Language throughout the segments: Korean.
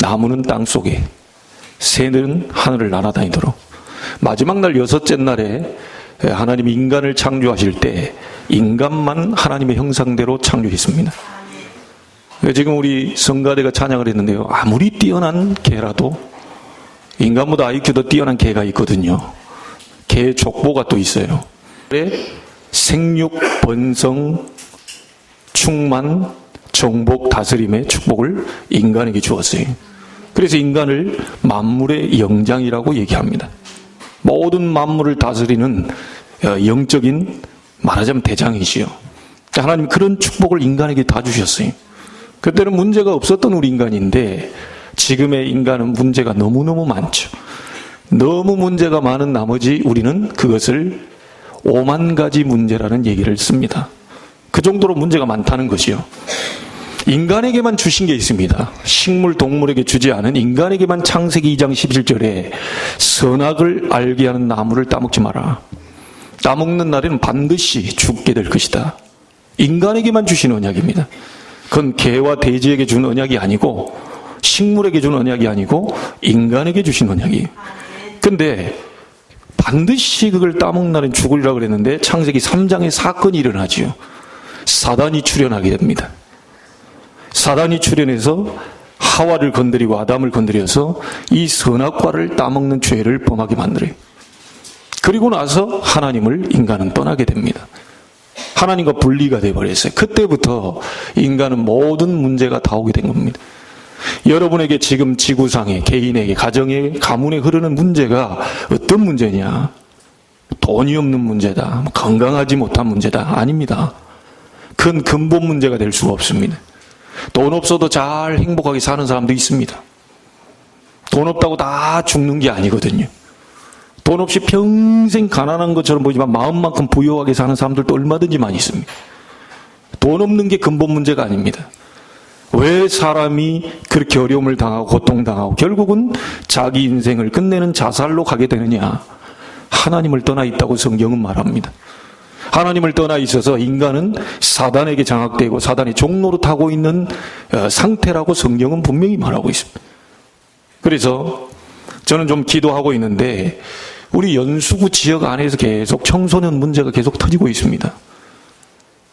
나무는 땅 속에, 새는 하늘을 날아다니도록. 마지막 날 여섯째 날에 하나님이 인간을 창조하실 때 인간만 하나님의 형상대로 창조했습니다. 지금 우리 성가대가 찬양을 했는데요, 아무리 뛰어난 개라도 인간보다 IQ도 뛰어난 개가 있거든요. 개의 족보가 또 있어요. 생육, 번성, 충만, 정복, 다스림의 축복을 인간에게 주었어요. 그래서 인간을 만물의 영장이라고 얘기합니다. 모든 만물을 다스리는 영적인, 말하자면 대장이시요. 하나님 그런 축복을 인간에게 다 주셨어요. 그때는 문제가 없었던 우리 인간인데 지금의 인간은 문제가 너무너무 많죠. 너무 문제가 많은 나머지 우리는 그것을 5만 가지 문제라는 얘기를 씁니다. 그 정도로 문제가 많다는 것이요. 인간에게만 주신 게 있습니다. 식물, 동물에게 주지 않은 인간에게만 창세기 2장 17절에 선악을 알게 하는 나무를 따먹지 마라. 따먹는 날에는 반드시 죽게 될 것이다. 인간에게만 주신 언약입니다. 그건 개와 돼지에게 준 언약이 아니고 식물에게 준 언약이 아니고 인간에게 주신 언약이에요. 근데 반드시 그걸 따먹는 날엔 죽으리라 그랬는데 창세기 3장에 사건이 일어나지요. 사단이 출현하게 됩니다. 사단이 출현해서 하와를 건드리고 아담을 건드려서 이 선악과를 따먹는 죄를 범하게 만들어요. 그리고 나서 하나님을 인간은 떠나게 됩니다. 하나님과 분리가 되어버렸어요. 그때부터 인간은 모든 문제가 다 오게 된 겁니다. 여러분에게 지금 지구상에, 개인에게, 가정에, 가문에 흐르는 문제가 어떤 문제냐? 돈이 없는 문제다, 건강하지 못한 문제다. 아닙니다. 큰 근본 문제가 될 수가 없습니다. 돈 없어도 잘 행복하게 사는 사람도 있습니다. 돈 없다고 다 죽는 게 아니거든요. 돈 없이 평생 가난한 것처럼 보이지만 마음만큼 부유하게 사는 사람들도 얼마든지 많이 있습니다. 돈 없는 게 근본 문제가 아닙니다. 왜 사람이 그렇게 어려움을 당하고 고통당하고 결국은 자기 인생을 끝내는 자살로 가게 되느냐? 하나님을 떠나 있다고 성경은 말합니다. 하나님을 떠나 있어서 인간은 사단에게 장악되고 사단의 종로로 타고 있는 상태라고 성경은 분명히 말하고 있습니다. 그래서 저는 좀 기도하고 있는데 우리 연수구 지역 안에서 계속 청소년 문제가 계속 터지고 있습니다.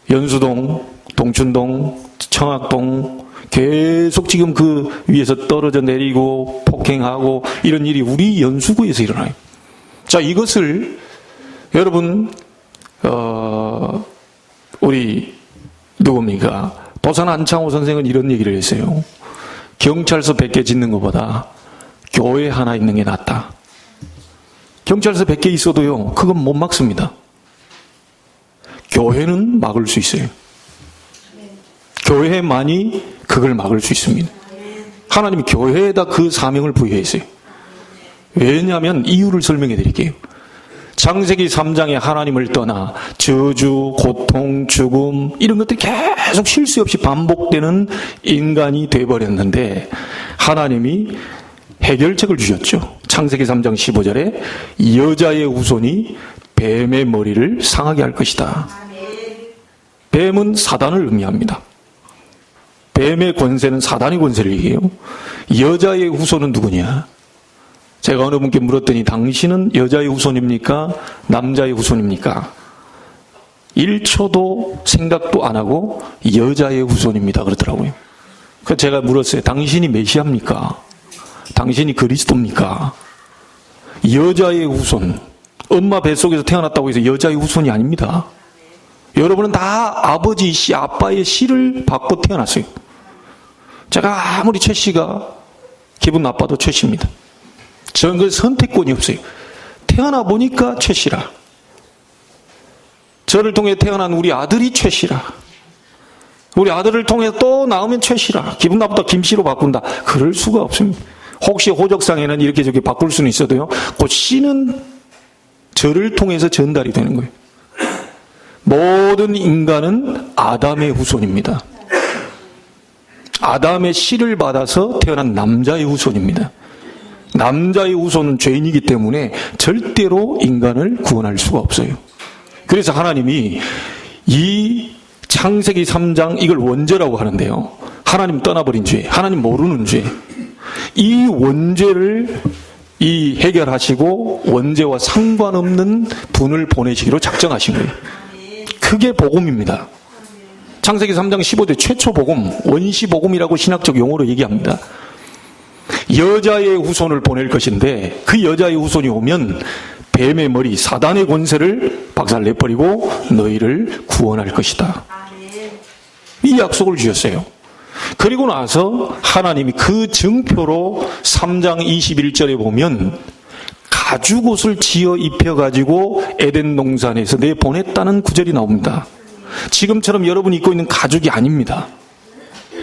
연수동, 동춘동, 청학동 계속 지금 그 위에서 떨어져 내리고 폭행하고 이런 일이 우리 연수구에서 일어나요. 자, 이것을 여러분 우리 누굽니까? 도산 안창호 선생은 이런 얘기를 했어요. 경찰서 100개 짓는 것보다 교회 하나 있는 게 낫다. 경찰서 100개 있어도요, 그건 못 막습니다. 교회는 막을 수 있어요. 교회만이 그걸 막을 수 있습니다. 하나님이 교회에다 그 사명을 부여했어요. 왜냐하면 이유를 설명해 드릴게요. 창세기 3장에 하나님을 떠나 저주, 고통, 죽음 이런 것들이 계속 쉴 새 없이 반복되는 인간이 되어버렸는데 하나님이 해결책을 주셨죠. 창세기 3장 15절에 여자의 후손이 뱀의 머리를 상하게 할 것이다. 뱀은 사단을 의미합니다. 뱀의 권세는 사단의 권세를 얘기해요. 여자의 후손은 누구냐? 제가 어느 분께 물었더니 당신은 여자의 후손입니까? 남자의 후손입니까? 1초도 생각도 안 하고 여자의 후손입니다 그러더라고요. 그래서 제가 물었어요. 당신이 메시아입니까? 당신이 그리스도입니까? 여자의 후손, 엄마 뱃속에서 태어났다고 해서 여자의 후손이 아닙니다. 여러분은 다 아버지 씨, 아빠의 씨를 받고 태어났어요. 제가 아무리 최 씨가 기분 나빠도 최 씨입니다. 저는 그 선택권이 없어요. 태어나 보니까 최 씨라. 저를 통해 태어난 우리 아들이 최 씨라. 우리 아들을 통해 또 낳으면 최 씨라. 기분 나쁘다 김 씨로 바꾼다. 그럴 수가 없습니다. 혹시 호적상에는 이렇게 저렇게 바꿀 수는 있어도요, 그 씨는 저를 통해서 전달이 되는 거예요. 모든 인간은 아담의 후손입니다. 아담의 씨를 받아서 태어난 남자의 후손입니다. 남자의 후손은 죄인이기 때문에 절대로 인간을 구원할 수가 없어요. 그래서 하나님이 이 창세기 3장 이걸 원죄라고 하는데요, 하나님 떠나버린 죄, 하나님 모르는 죄, 이 원죄를 해결하시고 원죄와 상관없는 분을 보내시기로 작정하신 거예요. 그게 복음입니다. 창세기 3장 15절 최초 복음, 원시 복음이라고 신학적 용어로 얘기합니다. 여자의 후손을 보낼 것인데 그 여자의 후손이 오면 뱀의 머리 사단의 권세를 박살내버리고 너희를 구원할 것이다. 이 약속을 주셨어요. 그리고 나서 하나님이 그 증표로 3장 21절에 보면 가죽옷을 지어 입혀가지고 에덴 동산에서 내보냈다는 구절이 나옵니다. 지금처럼 여러분이 입고 있는 가죽이 아닙니다.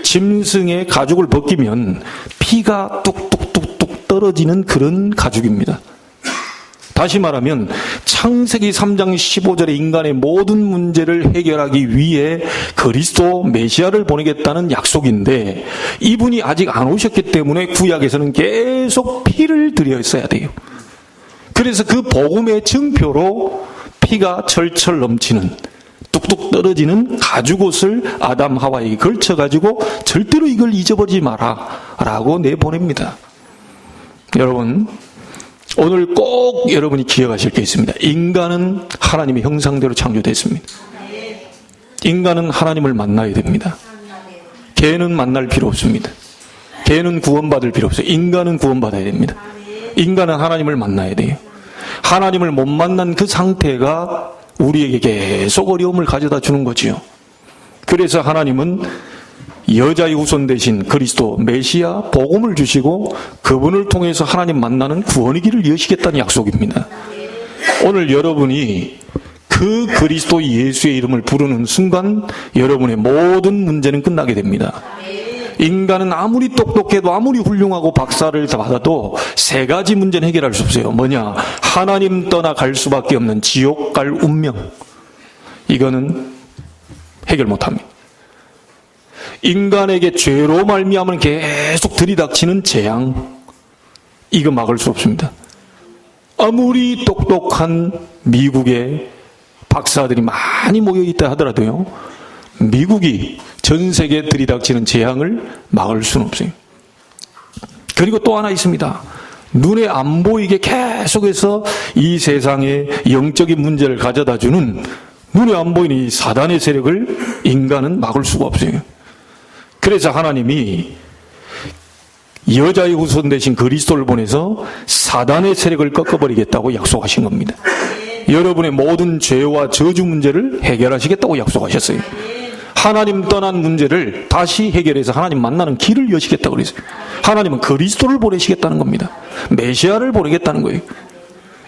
짐승의 가죽을 벗기면 피가 뚝뚝뚝뚝 떨어지는 그런 가죽입니다. 다시 말하면 창세기 3장 15절의 인간의 모든 문제를 해결하기 위해 그리스도 메시아를 보내겠다는 약속인데 이분이 아직 안 오셨기 때문에 구약에서는 계속 피를 드렸어야 돼요. 그래서 그 복음의 증표로 피가 철철 넘치는 뚝뚝 떨어지는 가죽옷을 아담 하와에게 걸쳐가지고 절대로 이걸 잊어버리지 마라 라고 내보냅니다. 여러분, 오늘 꼭 여러분이 기억하실 게 있습니다. 인간은 하나님의 형상대로 창조됐습니다. 인간은 하나님을 만나야 됩니다. 개는 만날 필요 없습니다. 개는 구원받을 필요 없어요. 인간은 구원받아야 됩니다. 인간은 하나님을 만나야 돼요. 하나님을 못 만난 그 상태가 우리에게 계속 어려움을 가져다 주는 거지요. 그래서 하나님은 여자의 후손 대신 그리스도 메시아 복음을 주시고 그분을 통해서 하나님 만나는 구원의 길을 여시겠다는 약속입니다. 오늘 여러분이 그 그리스도 예수의 이름을 부르는 순간 여러분의 모든 문제는 끝나게 됩니다. 인간은 아무리 똑똑해도 아무리 훌륭하고 박사를 받아도 세 가지 문제는 해결할 수 없어요. 뭐냐? 하나님 떠나 갈 수밖에 없는 지옥 갈 운명. 이거는 해결 못합니다. 인간에게 죄로 말미암은 계속 들이닥치는 재앙. 이거 막을 수 없습니다. 아무리 똑똑한 미국의 박사들이 많이 모여있다 하더라도요, 미국이 전 세계에 들이닥치는 재앙을 막을 수는 없어요. 그리고 또 하나 있습니다. 눈에 안 보이게 계속해서 이 세상에 영적인 문제를 가져다주는 눈에 안 보이는 이 사단의 세력을 인간은 막을 수가 없어요. 그래서 하나님이 여자의 후손 대신 그리스도를 보내서 사단의 세력을 꺾어버리겠다고 약속하신 겁니다. 여러분의 모든 죄와 저주 문제를 해결하시겠다고 약속하셨어요. 하나님 떠난 문제를 다시 해결해서 하나님 만나는 길을 여시겠다고 그랬어요. 하나님은 그리스도를 보내시겠다는 겁니다. 메시아를 보내겠다는 거예요.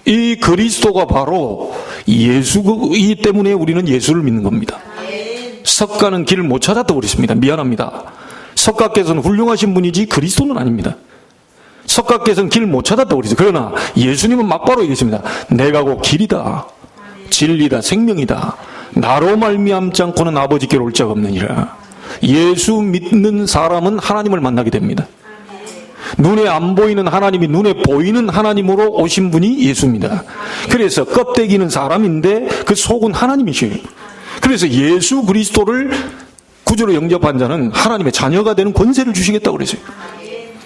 이 그리스도가 바로 예수이기 때문에 우리는 예수를 믿는 겁니다. 석가는 길을 못 찾았다고 그랬습니다. 미안합니다. 석가께서는 훌륭하신 분이지 그리스도는 아닙니다. 석가께서는 길을 못 찾았다고 그랬어요. 그러나 예수님은 막바로 얘기했습니다. 내가 곧 길이다, 진리다, 생명이다. 나로 말미암지 않고는 아버지께로 올 자가 없느니라. 예수 믿는 사람은 하나님을 만나게 됩니다. 눈에 안 보이는 하나님이 눈에 보이는 하나님으로 오신 분이 예수입니다. 그래서 껍데기는 사람인데 그 속은 하나님이셔요. 그래서 예수 그리스도를 구주로 영접한 자는 하나님의 자녀가 되는 권세를 주시겠다고 그랬어요.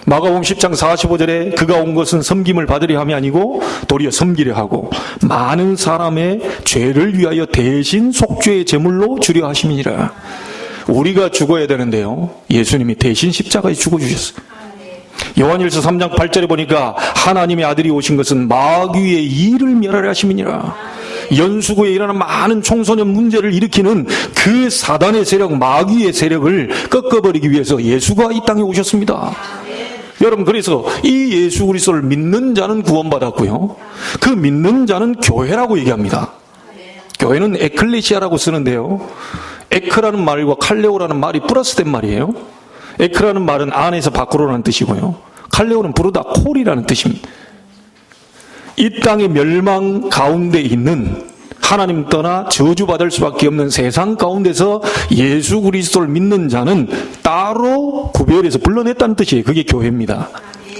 마가복음 10장 45절에 그가 온 것은 섬김을 받으려 함이 아니고 도리어 섬기려 하고 많은 사람의 죄를 위하여 대신 속죄의 제물로 주려 하심이니라. 우리가 죽어야 되는데요, 예수님이 대신 십자가에 죽어주셨어요. 요한일서 3장 8절에 보니까 하나님의 아들이 오신 것은 마귀의 일을 멸하려 하심이니라. 연수구에 일어나는 많은 청소년 문제를 일으키는 그 사단의 세력, 마귀의 세력을 꺾어버리기 위해서 예수가 이 땅에 오셨습니다. 여러분, 그래서 이 예수 그리스도를 믿는 자는 구원받았고요, 그 믿는 자는 교회라고 얘기합니다. 교회는 에클레시아라고 쓰는데요, 에크라는 말과 칼레오라는 말이 플러스된 말이에요. 에크라는 말은 안에서 밖으로라는 뜻이고요, 칼레오는 부르다 콜이라는 뜻입니다. 이 땅의 멸망 가운데 있는, 하나님 떠나 저주받을 수밖에 없는 세상 가운데서 예수 그리스도를 믿는 자는 따로 구별해서 불러냈다는 뜻이에요. 그게 교회입니다.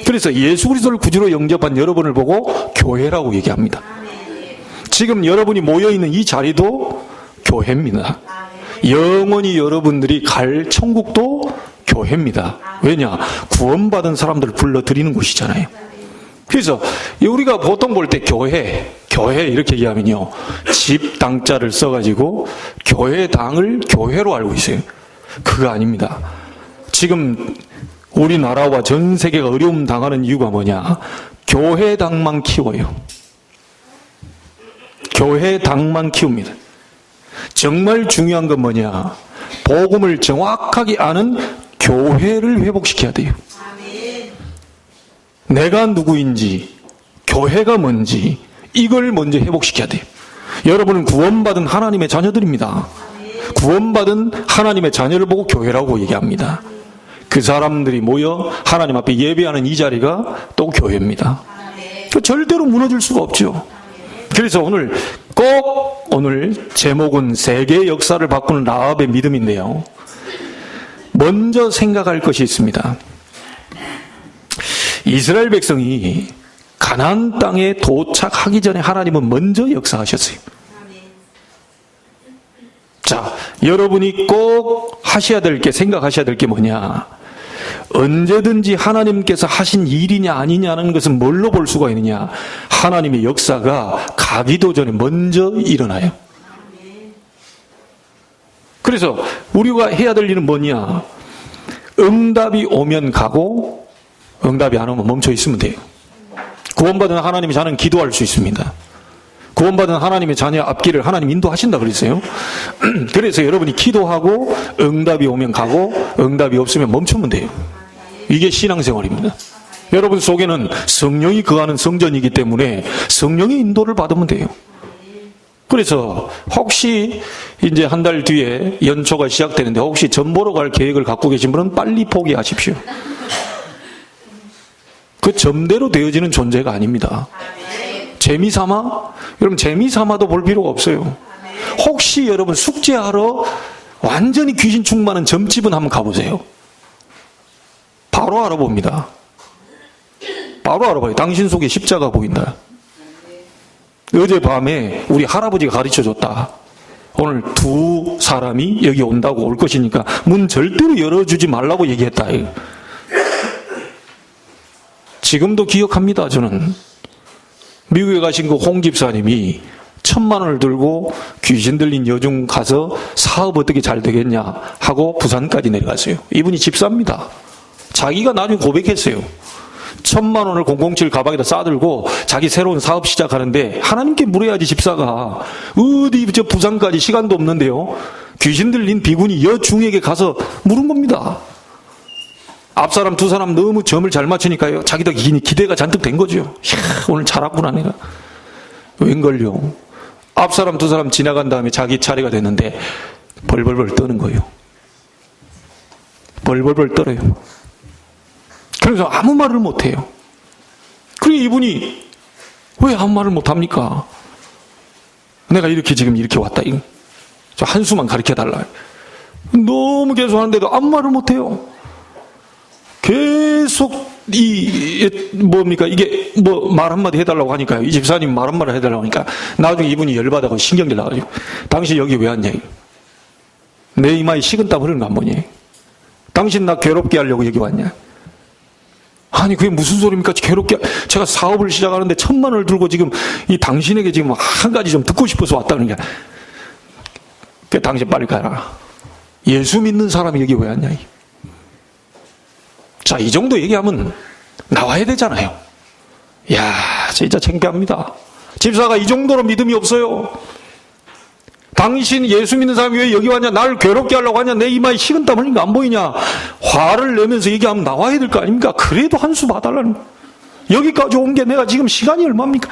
그래서 예수 그리스도를 구주로 영접한 여러분을 보고 교회라고 얘기합니다. 지금 여러분이 모여있는 이 자리도 교회입니다. 영원히 여러분들이 갈 천국도 교회입니다. 왜냐? 구원받은 사람들을 불러들이는 곳이잖아요. 그래서 우리가 보통 볼 때 교회 이렇게 얘기하면요, 집 당자를 써가지고 교회당을 교회로 알고 있어요. 그거 아닙니다. 지금 우리나라와 전 세계가 어려움 당하는 이유가 뭐냐? 교회당만 키워요. 교회당만 키웁니다. 정말 중요한 건 뭐냐? 복음을 정확하게 아는 교회를 회복시켜야 돼요. 내가 누구인지, 교회가 뭔지, 이걸 먼저 회복시켜야 돼요. 여러분은 구원받은 하나님의 자녀들입니다. 구원받은 하나님의 자녀를 보고 교회라고 얘기합니다. 그 사람들이 모여 하나님 앞에 예배하는 이 자리가 또 교회입니다. 절대로 무너질 수가 없죠. 그래서 오늘 제목은 세계의 역사를 바꾸는 라합의 믿음인데요. 먼저 생각할 것이 있습니다. 이스라엘 백성이 가나안 땅에 도착하기 전에 하나님은 먼저 역사하셨어요. 자, 여러분이 꼭 생각하셔야 될 게 뭐냐? 언제든지 하나님께서 하신 일이냐 아니냐는 것은 뭘로 볼 수가 있느냐? 하나님의 역사가 가기도 전에 먼저 일어나요. 그래서 우리가 해야 될 일은 뭐냐? 응답이 오면 가고 응답이 안 오면 멈춰 있으면 돼요. 구원받은 하나님의 자녀는 기도할 수 있습니다. 구원받은 하나님의 자녀 앞길을 하나님 인도하신다 그랬어요. 그래서 여러분이 기도하고 응답이 오면 가고 응답이 없으면 멈추면 돼요. 이게 신앙생활입니다. 여러분 속에는 성령이 거하는 성전이기 때문에 성령의 인도를 받으면 돼요. 그래서 혹시 이제 한 달 뒤에 연초가 시작되는데 혹시 점 보러 갈 계획을 갖고 계신 분은 빨리 포기하십시오. 그 점대로 되어지는 존재가 아닙니다. 재미삼아? 여러분 재미삼아도 볼 필요가 없어요. 혹시 여러분 숙제하러 완전히 귀신 충만한 점집은 한번 가보세요. 바로 알아봅니다. 바로 알아봐요. 당신 속에 십자가 보인다. 어젯밤에 우리 할아버지가 가르쳐줬다. 오늘 두 사람이 여기 온다고 올 것이니까 문 절대로 열어주지 말라고 얘기했다. 지금도 기억합니다. 저는 미국에 가신 그 홍 집사님이 1,000만 원을 들고 귀신 들린 여중 가서 사업 어떻게 잘 되겠냐 하고 부산까지 내려갔어요. 이분이 집사입니다. 자기가 나중에 고백했어요. 1,000만 원을 007 가방에다 싸들고 자기 새로운 사업 시작하는데 하나님께 물어야지. 집사가 어디 저 부산까지 시간도 없는데요, 귀신 들린 비군이 여중에게 가서 물은 겁니다. 앞사람 두 사람 너무 점을 잘 맞추니까요, 자기도 기대가 잔뜩 된 거죠. 이야, 오늘 잘했구나 내가. 웬걸요? 앞사람 두 사람 지나간 다음에 자기 차례가 됐는데 벌벌벌 떠는 거예요. 벌벌벌 떨어요. 그래서 아무 말을 못해요. 그리고 이분이 왜 아무 말을 못합니까? 내가 지금 이렇게 왔다. 저 한수만 가르쳐달라. 너무 계속 하는데도 아무 말을 못해요. 계속 뭡니까? 이게 말 한마디 해달라고 하니까요. 이 집사님 말 한마디 해달라고 하니까 나중에 이분이 열받아서 신경질 나가지고 당신 여기 왜 왔냐? 내 이마에 식은땀 흐르는 거 안 보니? 당신 나 괴롭게 하려고 여기 왔냐? 아니 그게 무슨 소리입니까? 괴롭게 제가 사업을 시작하는데 1,000만 원을 들고 지금 이 당신에게 지금 한 가지 좀 듣고 싶어서 왔다 그러니까 당신 빨리 가라. 예수 믿는 사람이 여기 왜 왔냐? 자, 이 정도 얘기하면 나와야 되잖아요. 이야, 진짜 창피합니다. 집사가 이 정도로 믿음이 없어요. 당신 예수 믿는 사람이 왜 여기 왔냐? 나를 괴롭게 하려고 하냐? 내 이마에 식은땀 흘린 거 안 보이냐? 화를 내면서 얘기하면 나와야 될 거 아닙니까? 그래도 한 수 봐달라는 거야. 여기까지 온 게 내가 지금 시간이 얼마입니까?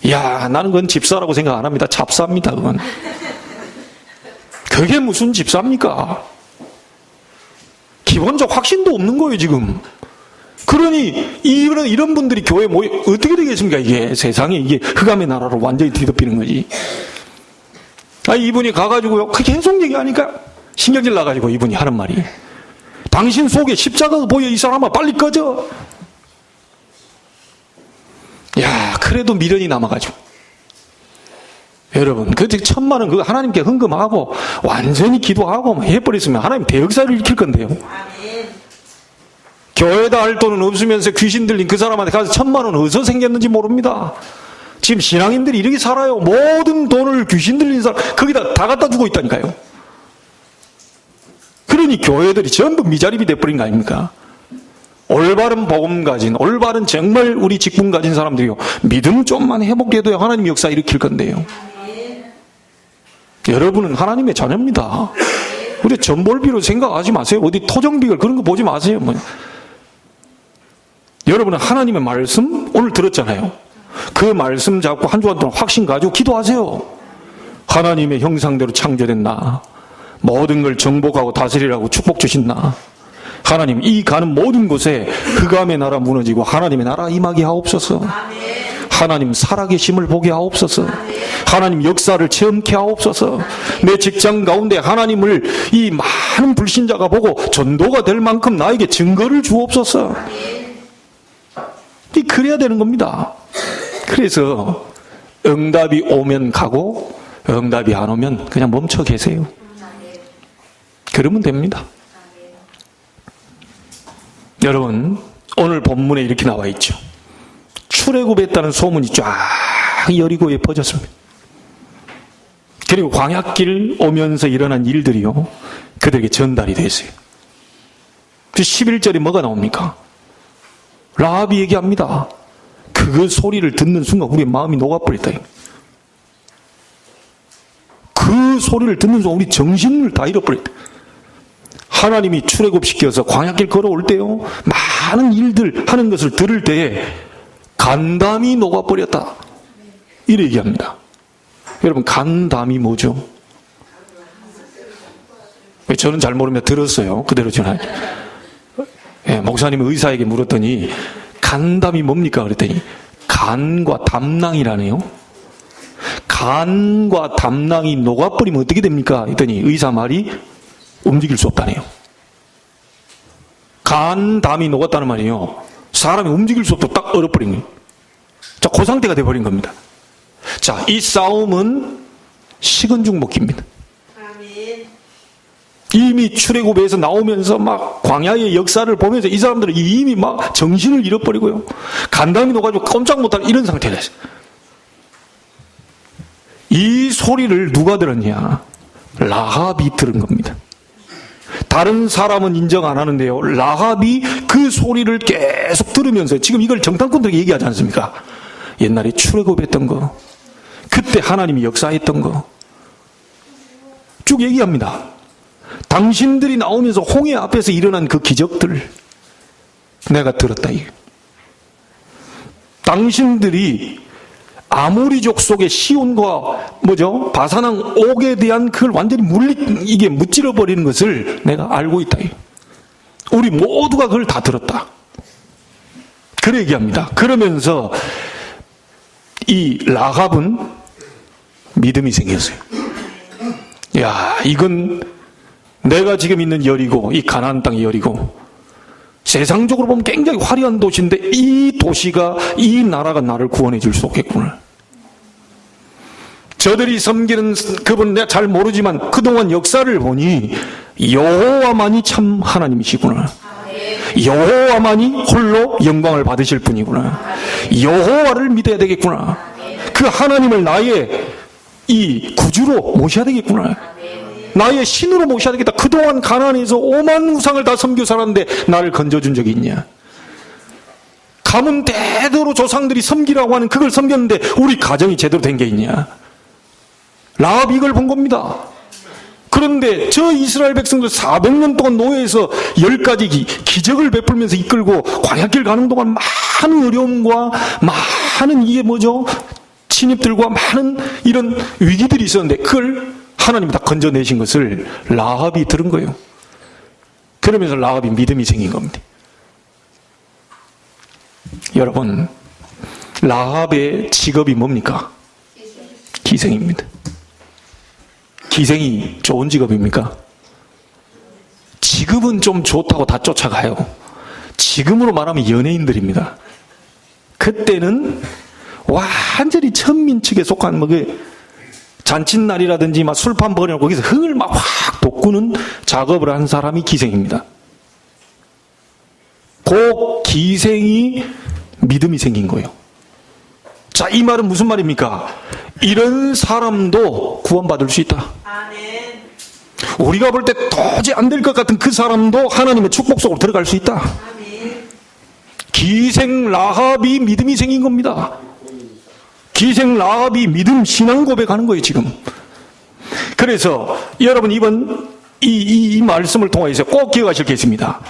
이야, 나는 그건 집사라고 생각 안 합니다. 잡사입니다, 그건. 그게 무슨 집사입니까? 기본적 확신도 없는 거예요, 지금. 그러니, 이런 분들이 교회에 어떻게 되겠습니까, 이게? 세상에, 이게 흑암의 나라로 완전히 뒤덮이는 거지. 이분이 가가지고요, 계속 얘기하니까 신경질 나가지고 이분이 하는 말이, 당신 속에 십자가가 보여, 이 사람아, 빨리 꺼져. 야, 그래도 미련이 남아가지고. 여러분, 그 1,000만 원 그거 하나님께 헌금하고 완전히 기도하고 해버렸으면 하나님 대역사를 일으킬 건데요. 교회다 할 돈은 없으면서 귀신 들린 그 사람한테 가서 1,000만 원 어디서 생겼는지 모릅니다. 지금 신앙인들이 이렇게 살아요. 모든 돈을 귀신 들린 사람 거기다 다 갖다 주고 있다니까요. 그러니 교회들이 전부 미자립이 돼버린 거 아닙니까? 올바른 복음 가진, 올바른 정말 우리 직분 가진 사람들이요, 믿음 좀만 회복해도요 하나님 역사 일으킬 건데요. 여러분은 하나님의 자녀입니다. 우리 전볼비로 생각하지 마세요. 어디 토정비글 그런 거 보지 마세요. 여러분은 하나님의 말씀 오늘 들었잖아요. 그 말씀 잡고 한 주간 동안 확신 가지고 기도하세요. 하나님의 형상대로 창조된 나, 모든 걸 정복하고 다스리라고 축복 주신 나, 하나님 이 가는 모든 곳에 흑암의 나라 무너지고 하나님의 나라 임하게 하옵소서. 하나님 살아계심을 보게 하옵소서. 하나님 역사를 체험케 하옵소서. 내 직장 가운데 하나님을 이 많은 불신자가 보고 전도가 될 만큼 나에게 증거를 주옵소서. 그래야 되는 겁니다. 그래서 응답이 오면 가고 응답이 안 오면 그냥 멈춰 계세요. 그러면 됩니다. 여러분, 오늘 본문에 이렇게 나와 있죠. 출애굽했다는 소문이 쫙 여리고에 퍼졌습니다. 그리고 광야길 오면서 일어난 일들이요, 그들에게 전달이 됐어요. 그 11절에 뭐가 나옵니까? 라합이 얘기합니다. 그 소리를 듣는 순간 우리의 마음이 녹아버렸다. 그 소리를 듣는 순간 우리 정신을 다 잃어버렸다. 하나님이 출애굽시켜서 광야길 걸어올 때요, 많은 일들 하는 것을 들을 때에 간담이 녹아버렸다, 이래 얘기합니다. 여러분, 간담이 뭐죠? 저는 잘 모르면 들었어요. 그대로 전하죠. 목사님이 의사에게 물었더니 간담이 뭡니까? 그랬더니 간과 담낭이라네요. 간과 담낭이 녹아버리면 어떻게 됩니까? 했더니 의사 말이 움직일 수 없다네요. 간, 담이 녹았다는 말이에요. 사람이 움직일 수 없도록 딱 얼어버린 거예요. 자, 그 상태가 돼버린 겁니다. 자, 이 싸움은 식은 죽 먹기입니다. 이미 출애굽에서 나오면서 막 광야의 역사를 보면서 이 사람들은 이미 막 정신을 잃어버리고요, 간담이 녹아지고 꼼짝 못할 이런 상태가 됐어요. 이 소리를 누가 들었냐? 라합이 들은 겁니다. 다른 사람은 인정 안 하는데요, 라합이 그 소리를 계속 들으면서 지금 이걸 정탐꾼들에게 얘기하지 않습니까? 옛날에 출애굽했던 거, 그때 하나님이 역사했던 거 쭉 얘기합니다. 당신들이 나오면서 홍해 앞에서 일어난 그 기적들 내가 들었다. 당신들이 아모리족 속의 시온과 바사랑 옥에 대한 그걸 완전히 이게 무찌러 버리는 것을 내가 알고 있다. 우리 모두가 그걸 다 들었다. 그래 얘기합니다. 그러면서 이 라합은 믿음이 생겼어요. 야, 이건 내가 지금 있는 여리고, 이 가나안 땅의 여리고, 세상적으로 보면 굉장히 화려한 도시인데 이 도시가, 이 나라가 나를 구원해 줄 수 없겠구나. 저들이 섬기는 그분 내가 잘 모르지만 그동안 역사를 보니 여호와만이 참 하나님이시구나. 여호와만이 홀로 영광을 받으실 분이구나. 여호와를 믿어야 되겠구나. 그 하나님을 나의 이 구주로 모셔야 되겠구나. 나의 신으로 모셔야 되겠다. 그동안 가나안에서 오만 우상을 다 섬겨 살았는데 나를 건져준 적이 있냐? 가문 대대로 조상들이 섬기라고 하는 그걸 섬겼는데 우리 가정이 제대로 된 게 있냐? 라합이 이걸 본 겁니다. 그런데 저 이스라엘 백성들 400년 동안 노예에서 10가지 기적을 베풀면서 이끌고 광야길 가는 동안 많은 어려움과 많은 침입들과 많은 이런 위기들이 있었는데 그걸 하나님이 다 건져내신 것을 라합이 들은 거예요. 그러면서 라합이 믿음이 생긴 겁니다. 여러분, 라합의 직업이 뭡니까? 기생입니다. 기생이 좋은 직업입니까? 지금은 좀 좋다고 다 쫓아가요. 지금으로 말하면 연예인들입니다. 그때는 완전히 천민측에 속한 잔칫날이라든지 술판 벌이나 거기서 흥을 막 확 돋구는 작업을 한 사람이 기생입니다. 그 그 기생이 믿음이 생긴 거예요. 자, 이 말은 무슨 말입니까? 이런 사람도 구원받을 수 있다. 아멘. 우리가 볼 때 도저히 안 될 것 같은 그 사람도 하나님의 축복 속으로 들어갈 수 있다. 아멘. 기생 라합이 믿음이 생긴 겁니다. 기생 라합이 믿음 신앙 고백하는 거예요, 지금. 그래서 여러분 이번 이 말씀을 통해서 꼭 기억하실 게 있습니다.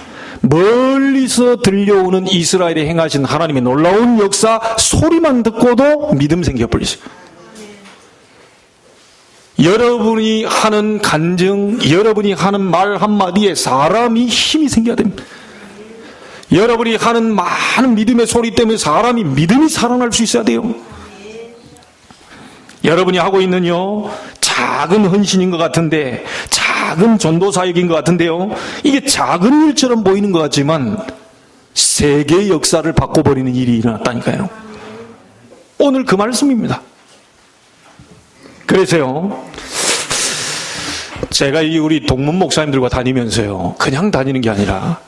멀리서 들려오는 이스라엘에 행하신 하나님의 놀라운 역사 소리만 듣고도 믿음 생겨버리세요. 여러분이 하는 간증, 여러분이 하는 말 한마디에 사람이 힘이 생겨야 됩니다. 여러분이 하는 많은 믿음의 소리 때문에 사람이 믿음이 살아날 수 있어야 돼요. 여러분이 하고 있는요, 작은 헌신인 것 같은데, 작은 전도 사역인 것 같은데요, 이게 작은 일처럼 보이는 것 같지만 세계의 역사를 바꿔버리는 일이 일어났다니까요. 오늘 그 말씀입니다. 그래서요, 제가 우리 동문 목사님들과 다니면서요, 그냥 다니는 게 아니라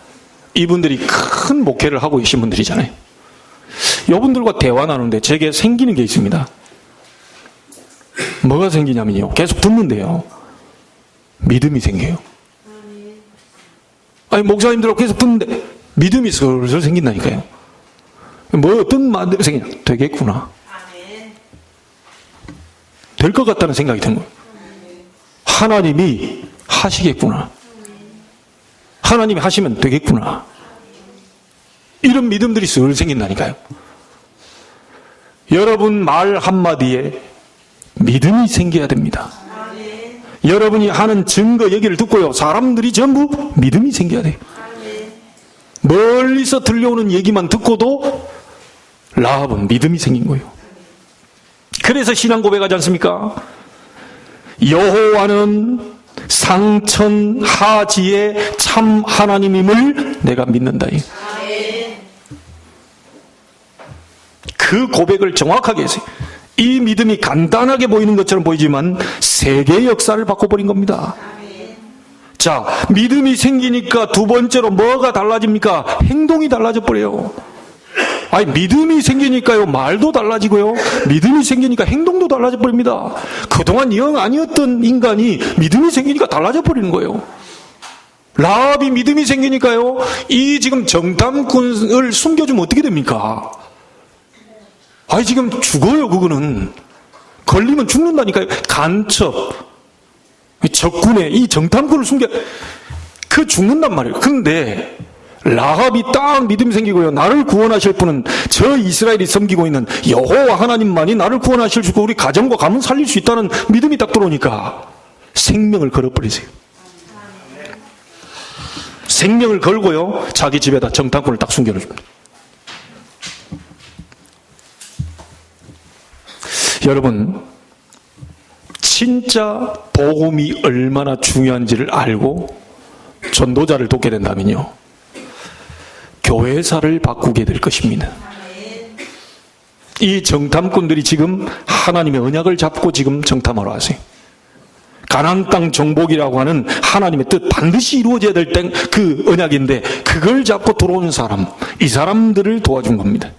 이분들이 큰 목회를 하고 계신 분들이잖아요. 이분들과 대화 나누는데 제게 생기는 게 있습니다. 뭐가 생기냐면요, 계속 듣는데요, 믿음이 생겨요. 아니, 목사님들하고 계속 듣는데 믿음이 슬슬 생긴다니까요. 뭐 어떤 말들이 생기냐, 되겠구나, 될 것 같다는 생각이 든 거예요. 하나님이 하시겠구나, 하나님이 하시면 되겠구나, 이런 믿음들이 슬 생긴다니까요. 여러분 말 한마디에 믿음이 생겨야 됩니다. 여러분이 하는 증거 얘기를 듣고요, 사람들이 전부 믿음이 생겨야 돼요. 멀리서 들려오는 얘기만 듣고도 라합은 믿음이 생긴 거예요. 그래서 신앙 고백하지 않습니까? 여호와는 상천하지의 참 하나님임을 내가 믿는다. 그 고백을 정확하게 했어요. 이 믿음이 간단하게 보이는 것처럼 보이지만 세계의 역사를 바꿔버린 겁니다. 자, 믿음이 생기니까 두 번째로 뭐가 달라집니까? 행동이 달라져 버려요. 아니, 믿음이 생기니까요, 말도 달라지고요, 믿음이 생기니까 행동도 달라져 버립니다. 그동안 영 아니었던 인간이 믿음이 생기니까 달라져 버리는 거예요. 라합이 믿음이 생기니까요, 이 지금 정탐꾼을 숨겨주면 어떻게 됩니까? 아니, 지금 죽어요. 그거는 걸리면 죽는다니까요. 간첩, 적군에 이 정탐꾼을 숨겨, 그 죽는단 말이에요. 그런데 라합이 딱 믿음이 생기고요, 나를 구원하실 분은 저 이스라엘이 섬기고 있는 여호와 하나님만이 나를 구원하실 수 있고 우리 가정과 가문 살릴 수 있다는 믿음이 딱 들어오니까 생명을 걸어버리세요. 생명을 걸고요, 자기 집에다 정탐꾼을 딱 숨겨줍니다. 여러분, 진짜 복음이 얼마나 중요한지를 알고 전도자를 돕게 된다면요, 교회사를 바꾸게 될 것입니다. 이 정탐꾼들이 지금 하나님의 언약을 잡고 지금 정탐하러 왔어요. 가나안 땅 정복이라고 하는 하나님의 뜻, 반드시 이루어져야 될 그 언약인데 그걸 잡고 들어온 사람, 이 사람들을 도와준 겁니다.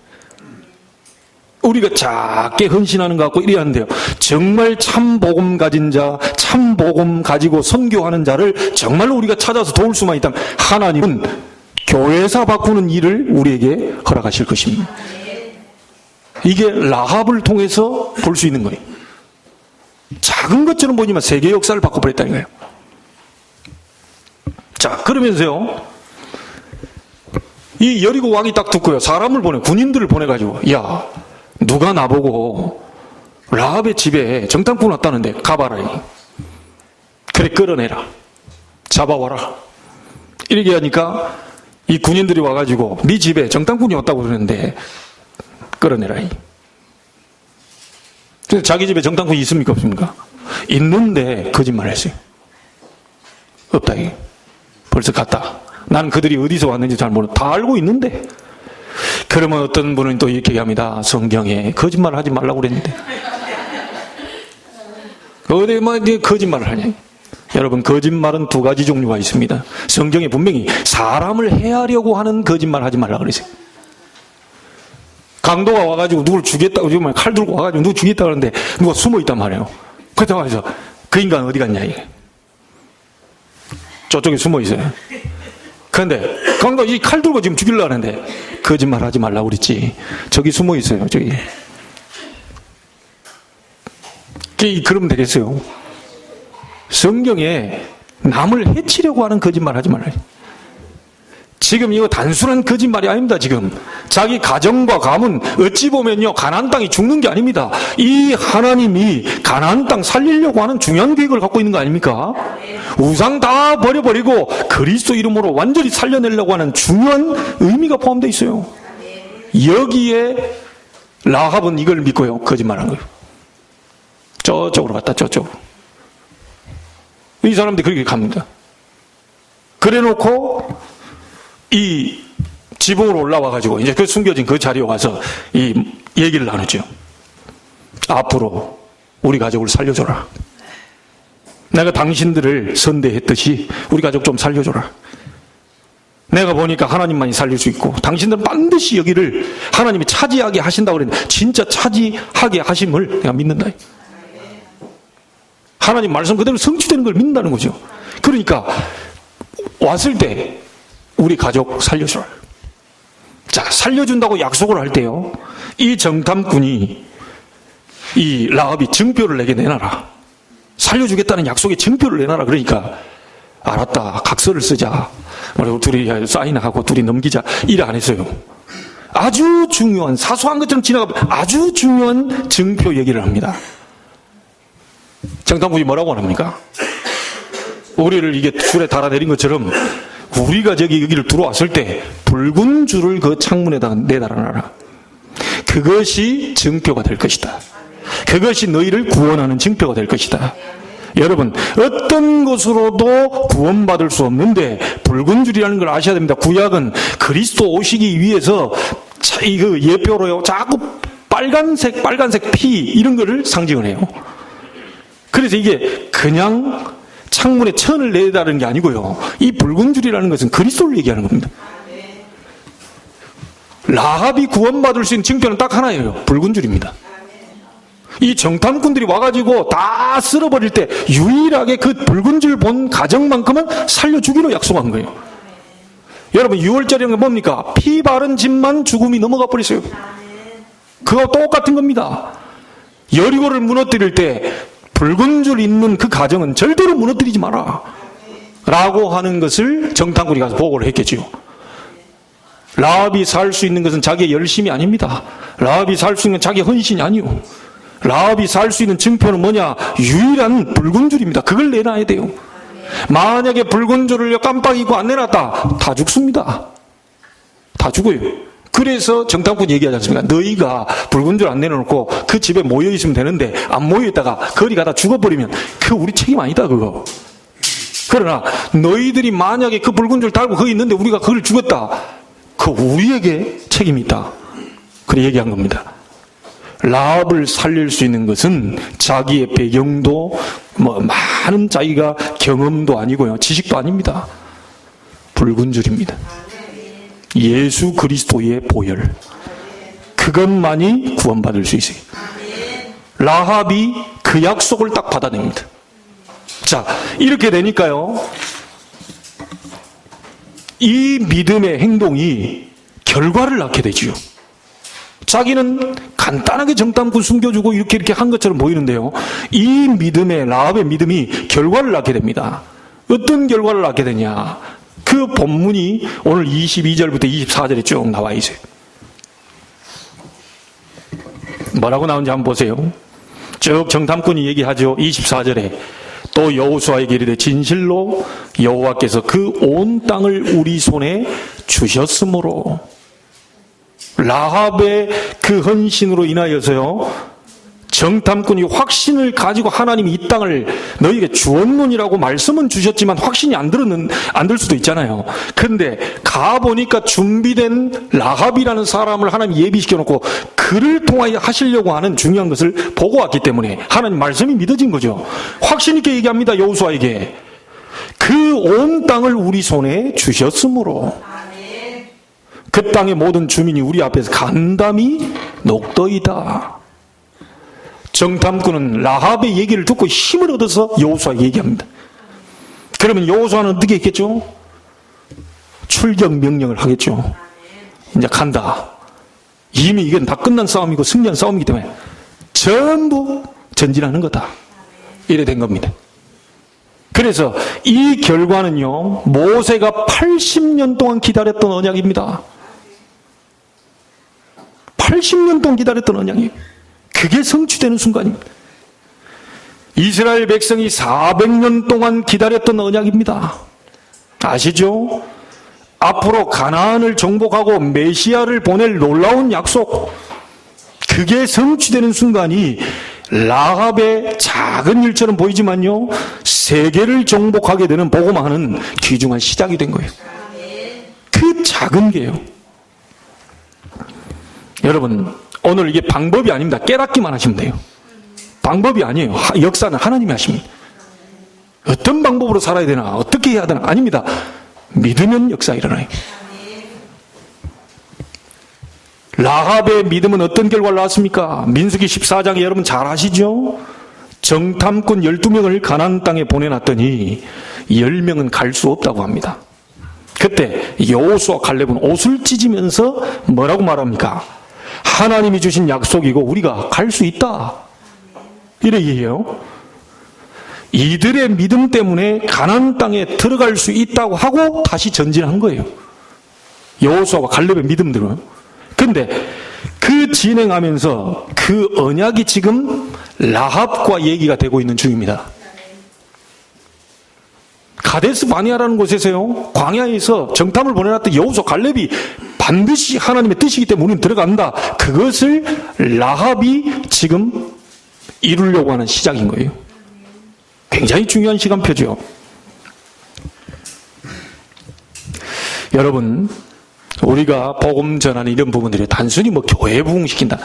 우리가 작게 헌신하는 것 같고 이래야 하는데요, 정말 참 복음 가진 자, 참 복음 가지고 선교하는 자를 정말로 우리가 찾아서 도울 수만 있다면 하나님은 교회사 바꾸는 일을 우리에게 허락하실 것입니다. 이게 라합을 통해서 볼 수 있는 거예요. 작은 것처럼 보이지만 세계 역사를 바꿔버렸다는 거예요. 자, 그러면서요, 이 여리고 왕이 딱 듣고요, 사람을 보내, 군인들을 보내가지고, 야, 누가 나보고 라합의 집에 정탐꾼 왔다는데 가봐라. 그래, 끌어내라, 잡아와라. 이렇게 하니까 이 군인들이 와가지고 네 집에 정탐꾼이 왔다고 그러는데 끌어내라. 그래서 자기 집에 정탐꾼이 있습니까, 없습니까? 있는데 거짓말 했어요. 없다. 벌써 갔다. 나는 그들이 어디서 왔는지 잘 모르고, 다 알고 있는데. 그러면 어떤 분은 또 이렇게 얘기합니다. 성경에 거짓말 하지 말라고 그랬는데 어디 뭐 거짓말을 하냐. 여러분, 거짓말은 두 가지 종류가 있습니다. 성경에 분명히 사람을 해하려고 하는 거짓말 하지 말라 그랬어요. 강도가 와가지고 누굴 죽였다고, 지금 칼 들고 와가지고 누구 죽였다 그러는데 누가 숨어 있단 말이에요. 그렇다고 해서 그 인간 어디 갔냐, 이게. 저쪽에 숨어 있어요. 그런데 강도가 이 칼 들고 지금 죽이려고 하는데 거짓말 하지 말라고 그랬지. 저기 숨어 있어요, 저기. 그러면 되겠어요. 성경에 남을 해치려고 하는 거짓말 하지 말라. 지금 이거 단순한 거짓말이 아닙니다. 지금 자기 가정과 가문, 어찌 보면요 가나안 땅이 죽는 게 아닙니다. 이 하나님이 가나안 땅 살리려고 하는 중요한 계획을 갖고 있는 거 아닙니까? 우상 다 버려버리고 그리스도 이름으로 완전히 살려내려고 하는 중요한 의미가 포함되어 있어요. 여기에 라합은 이걸 믿고요 거짓말한 거예요. 저쪽으로 갔다 저쪽으로. 이 사람들이 그렇게 갑니다. 그래놓고 이 지붕으로 올라와가지고 이제 그 숨겨진 그 자리에 와서 이 얘기를 나누죠. 앞으로 우리 가족을 살려줘라. 내가 당신들을 선대했듯이 우리 가족 좀 살려줘라. 내가 보니까 하나님만이 살릴 수 있고 당신들은 반드시 여기를 하나님이 차지하게 하신다고 그랬는데 진짜 차지하게 하심을 내가 믿는다. 하나님 말씀 그대로 성취되는 걸 믿는다는 거죠. 그러니까 왔을 때 우리 가족 살려줘라. 자, 살려준다고 약속을 할 때요, 이 정탐꾼이 이 라합이 증표를 내게 내놔라. 살려주겠다는 약속의 증표를 내놔라. 그러니까 알았다, 각서를 쓰자. 그리고 둘이 사인하고 둘이 넘기자. 이래 안 했어요. 아주 중요한, 사소한 것처럼 지나가면 아주 중요한 증표 얘기를 합니다. 정탐꾼이 뭐라고 합니까? 우리를 이게 줄에 달아내린 것처럼 우리가 여기를 들어왔을 때 붉은 줄을 그 창문에다가 내달아놔라. 그것이 증표가 될 것이다. 그것이 너희를 구원하는 증표가 될 것이다. 여러분, 어떤 것으로도 구원받을 수 없는데 붉은 줄이라는 걸 아셔야 됩니다. 구약은 그리스도 오시기 위해서 그 예표로요 자꾸 빨간색 피 이런 거를 상징을 해요. 그래서 이게 그냥 창문에 천을 내다는 게 아니고요, 이 붉은 줄이라는 것은 그리스도를 얘기하는 겁니다. 라합이 구원받을 수 있는 증표는 딱 하나예요. 붉은 줄입니다. 이 정탐꾼들이 와가지고 다 쓸어버릴 때 유일하게 그 붉은 줄 본 가정만큼은 살려주기로 약속한 거예요. 여러분, 6월절이라는 게 뭡니까? 피 바른 집만 죽음이 넘어가 버렸어요. 그거 똑같은 겁니다. 여리고를 무너뜨릴 때 붉은 줄 있는 그 가정은 절대로 무너뜨리지 마라 라고 하는 것을 정탐꾼이 가서 보고를 했겠지요. 라합이 살 수 있는 것은 자기의 열심이 아닙니다. 라합이 살 수 있는 자기의 헌신이 아니요, 라합이 살 수 있는 증표는 뭐냐? 유일한 붉은 줄입니다. 그걸 내놔야 돼요. 만약에 붉은 줄을 깜빡 잊고 안 내놨다, 다 죽습니다. 다 죽어요. 그래서 정탐꾼이 얘기하지 않습니까? 너희가 붉은 줄 안 내놓고 그 집에 모여있으면 되는데 안 모여있다가 거리 가다 죽어버리면 그 우리 책임 아니다, 그거. 그러나 너희들이 만약에 그 붉은 줄 달고 거기 있는데 우리가 그걸 죽었다, 그 우리에게 책임이 있다. 그래 얘기한 겁니다. 라합을 살릴 수 있는 것은 자기의 배경도 많은 자기가 경험도 아니고요, 지식도 아닙니다. 붉은 줄입니다. 예수 그리스도의 보혈, 그것만이 구원받을 수 있어요. 라합이 그 약속을 딱 받아냅니다. 자, 이렇게 되니까요, 이 믿음의 행동이 결과를 낳게 되지요. 자기는 간단하게 정탐꾼 숨겨주고 이렇게 한 것처럼 보이는데요, 이 믿음의, 라합의 믿음이 결과를 낳게 됩니다. 어떤 결과를 낳게 되냐? 그 본문이 오늘 22절부터 24절에 쭉 나와 있어요. 뭐라고 나오는지 한번 보세요. 쭉 정탐꾼이 얘기하죠. 24절에 또 여호수아에게 이르되 진실로 여호와께서 그 온 땅을 우리 손에 주셨으므로, 라합의 그 헌신으로 인하여서요 정탐꾼이 확신을 가지고 하나님이 이 땅을 너희에게 주었느니라고 말씀은 주셨지만 확신이 안 들 수도 있잖아요. 근데 가보니까 준비된 라합이라는 사람을 하나님이 예비시켜놓고 그를 통하여 하시려고 하는 중요한 것을 보고 왔기 때문에 하나님 말씀이 믿어진 거죠. 확신 있게 얘기합니다. 여호수아에게 그 온 땅을 우리 손에 주셨으므로 그 땅의 모든 주민이 우리 앞에서 간담이 녹더이다. 정탐꾼은 라합의 얘기를 듣고 힘을 얻어서 여호수아에게 얘기합니다. 그러면 여호수아는 어떻게 했겠죠? 출격 명령을 하겠죠. 이제 간다. 이미 이건 다 끝난 싸움이고 승리한 싸움이기 때문에 전부 전진하는 거다. 이래 된 겁니다. 그래서 이 결과는요, 모세가 80년 동안 기다렸던 언약입니다. 80년 동안 기다렸던 언약이에요. 그게 성취되는 순간입니다. 이스라엘 백성이 400년 동안 기다렸던 언약입니다. 아시죠? 앞으로 가나안을 정복하고 메시아를 보낼 놀라운 약속, 그게 성취되는 순간이 라합의 작은 일처럼 보이지만요, 세계를 정복하게 되는 복음화는 귀중한 시작이 된 거예요. 그 작은 게요. 여러분, 오늘 이게 방법이 아닙니다. 깨닫기만 하시면 돼요. 방법이 아니에요. 역사는 하나님이 하십니다. 어떤 방법으로 살아야 되나, 어떻게 해야 되나, 아닙니다. 믿으면 역사 일어나요. 라합의 믿음은 어떤 결과를 낳았습니까? 민수기 14장에 여러분 잘 아시죠? 정탐꾼 12명을 가나안 땅에 보내놨더니 10명은 갈 수 없다고 합니다. 그때 여호수아 갈렙은 옷을 찢으면서 뭐라고 말합니까? 하나님이 주신 약속이고 우리가 갈 수 있다. 이래 얘기해요. 이들의 믿음 때문에 가나안 땅에 들어갈 수 있다고 하고 다시 전진한 거예요. 여호수아와 갈렙의 믿음들은. 근데 그 진행하면서 그 언약이 지금 라합과 얘기가 되고 있는 중입니다. 가데스 바네아라는 곳에서요, 광야에서 정탐을 보내놨던 여호수아 갈렙이 반드시 하나님의 뜻이기 때문에 우리는 들어간다. 그것을 라합이 지금 이루려고 하는 시작인 거예요. 굉장히 중요한 시간표죠. 여러분, 우리가 복음 전하는 이런 부분들이 단순히 뭐 교회 부흥시킨다,